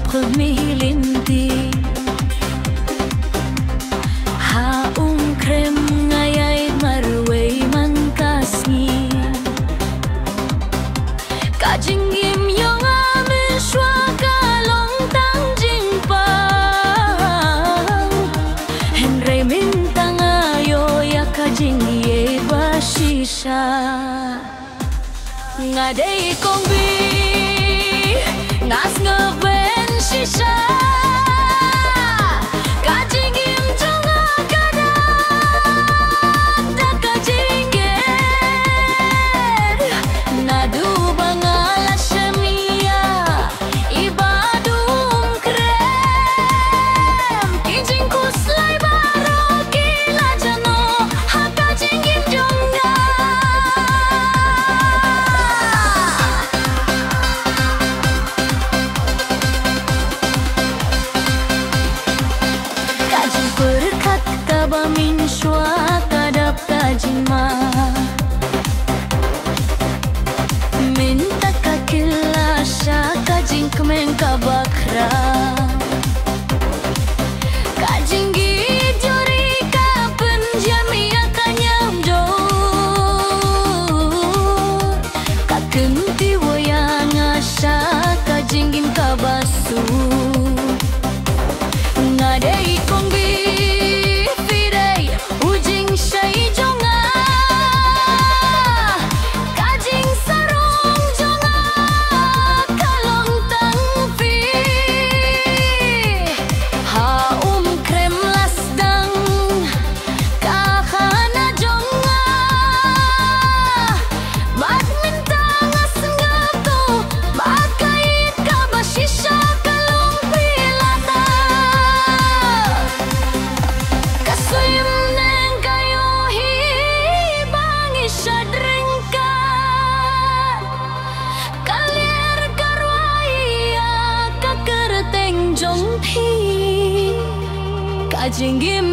pagmihilinti haung krem ngayay marway man kasni kajingim yung amin shwa kalong tang jingpang henry mintang ayo ya kajingye bashisha ngaday kong bi ngas ngeben shisha kajingim junga kada da kajingger nadu bangala shamiya ibadum krem kijing kuslay baro kila jano ha kajingim junga berkat kabamin shwa kadap kajima minta kakilasha kajing kemen kabakra kajing gijori kapen jamia kanyam jo kakenti woyang asha kajing gim kabasu ngadai kong bi kajing gim